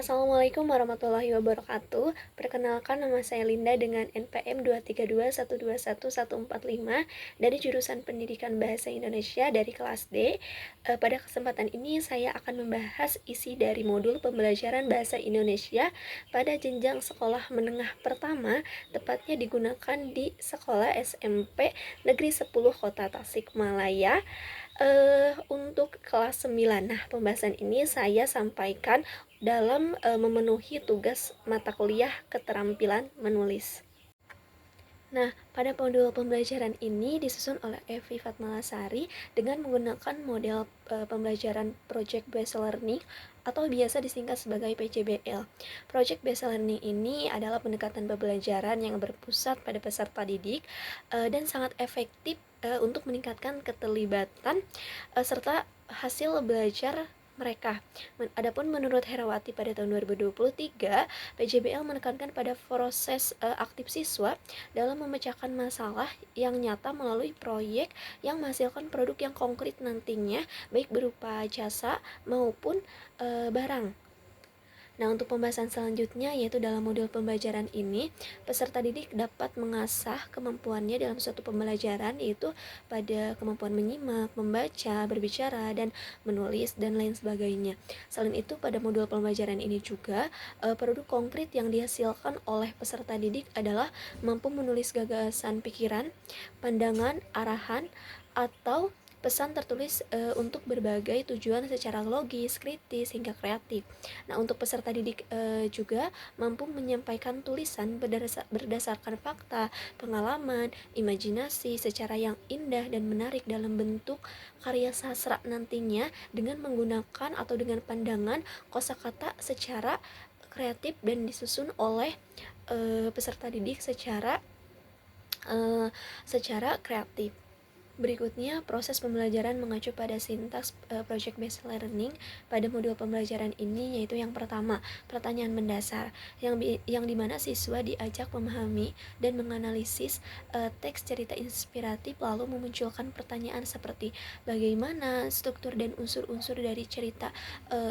Assalamualaikum warahmatullahi wabarakatuh. Perkenalkan, nama saya Linda dengan NPM 232121145 dari jurusan Pendidikan Bahasa Indonesia dari kelas D. Pada kesempatan ini saya akan membahas isi dari modul pembelajaran bahasa Indonesia pada jenjang sekolah menengah pertama, tepatnya digunakan di sekolah SMP Negeri 10 Kota Tasikmalaya. Untuk kelas 9. Nah, pembahasan ini saya sampaikan dalam memenuhi tugas mata kuliah keterampilan menulis. Nah, pada modul pembelajaran ini disusun oleh Evi Fatmalasari dengan menggunakan model pembelajaran Project Based Learning atau biasa disingkat sebagai PCBL. Project Based Learning ini adalah pendekatan pembelajaran yang berpusat pada peserta didik dan sangat efektif untuk meningkatkan keterlibatan serta hasil belajar mereka. Adapun menurut Herawati pada tahun 2023, PJBL menekankan pada proses aktif siswa dalam memecahkan masalah yang nyata melalui proyek yang menghasilkan produk yang konkret nantinya, baik berupa jasa maupun barang. Nah, untuk pembahasan selanjutnya yaitu dalam modul pembelajaran ini, peserta didik dapat mengasah kemampuannya dalam suatu pembelajaran, yaitu pada kemampuan menyimak, membaca, berbicara, dan menulis, dan lain sebagainya. Selain itu, pada modul pembelajaran ini juga produk konkret yang dihasilkan oleh peserta didik adalah mampu menulis gagasan pikiran, pandangan, arahan, atau pesan tertulis untuk berbagai tujuan secara logis, kritis, hingga kreatif. Nah, untuk peserta didik juga mampu menyampaikan tulisan berdasarkan fakta, pengalaman, imajinasi secara yang indah dan menarik dalam bentuk karya sastra nantinya dengan menggunakan atau dengan pandangan kosakata secara kreatif dan disusun oleh peserta didik secara kreatif. Berikutnya, proses pembelajaran mengacu pada sintaks Project Based Learning pada modul pembelajaran ini, yaitu yang pertama, pertanyaan mendasar, yang dimana siswa diajak memahami dan menganalisis teks cerita inspiratif, lalu memunculkan pertanyaan seperti bagaimana struktur dan unsur-unsur dari cerita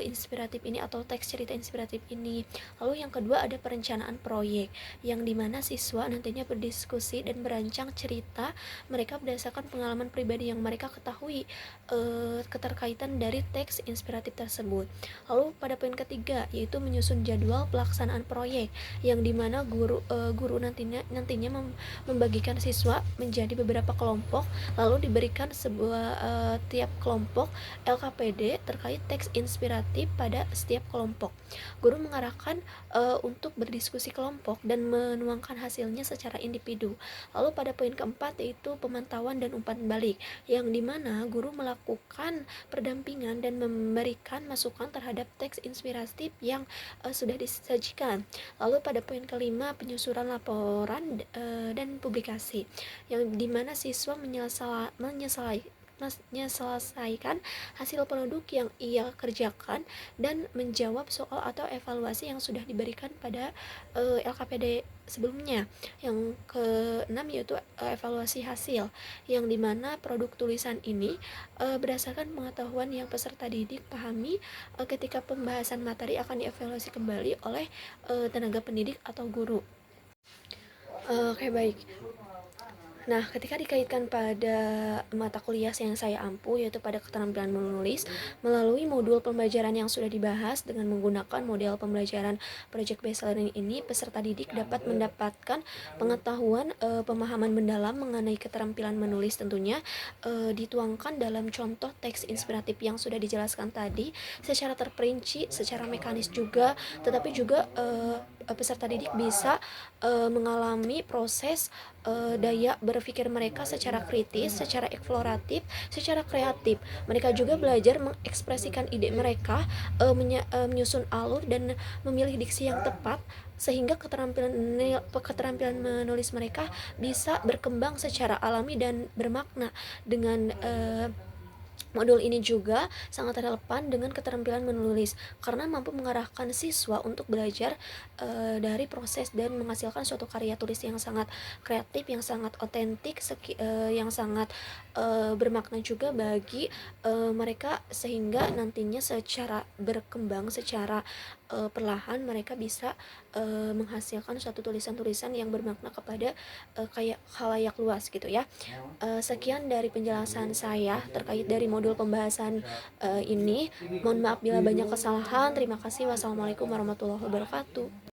inspiratif ini atau teks cerita inspiratif ini. Lalu yang kedua ada perencanaan proyek, yang dimana siswa nantinya berdiskusi dan berancang cerita mereka berdasarkan pengalaman pribadi yang mereka ketahui keterkaitan dari teks inspiratif tersebut. Lalu pada poin ketiga yaitu menyusun jadwal pelaksanaan proyek, yang dimana guru nantinya membagikan siswa menjadi beberapa kelompok, lalu diberikan sebuah tiap kelompok LKPD terkait teks inspiratif pada setiap kelompok. Guru mengarahkan untuk berdiskusi kelompok dan menuangkan hasilnya secara individu. Lalu pada poin keempat yaitu pemantauan dan umpan balik, yang dimana guru melakukan pendampingan dan memberikan masukan terhadap teks inspiratif yang sudah disajikan. Lalu pada poin kelima penyusuran laporan dan publikasi, yang dimana siswa menyelesaikan hasil produk yang ia kerjakan dan menjawab soal atau evaluasi yang sudah diberikan pada LKPD sebelumnya. Yang keenam yaitu evaluasi hasil, yang dimana produk tulisan ini berdasarkan pengetahuan yang peserta didik pahami ketika pembahasan materi akan dievaluasi kembali oleh tenaga pendidik atau guru. Oke, baik. Nah, ketika dikaitkan pada mata kuliah yang saya ampu, yaitu pada keterampilan menulis, melalui modul pembelajaran yang sudah dibahas dengan menggunakan model pembelajaran Project Based Learning ini, peserta didik dapat mendapatkan pengetahuan, pemahaman mendalam mengenai keterampilan menulis, tentunya dituangkan dalam contoh teks inspiratif yang sudah dijelaskan tadi, secara terperinci, secara mekanis juga, tetapi juga peserta didik bisa mengalami proses daya berpikir mereka secara kritis, secara eksploratif, secara kreatif. Mereka juga belajar mengekspresikan ide mereka, menyusun alur dan memilih diksi yang tepat, sehingga keterampilan menulis mereka bisa berkembang secara alami dan bermakna dengan Modul ini juga sangat relevan dengan keterampilan menulis, karena mampu mengarahkan siswa untuk belajar dari proses dan menghasilkan suatu karya tulis yang sangat kreatif, yang sangat otentik, yang sangat bermakna juga bagi mereka, sehingga nantinya secara berkembang, secara perlahan mereka bisa menghasilkan suatu tulisan-tulisan yang bermakna kepada kayak khalayak luas gitu ya. Sekian dari penjelasan saya terkait dari modul pembahasan ini. Mohon maaf bila banyak kesalahan. Terima kasih. Wassalamualaikum warahmatullahi wabarakatuh.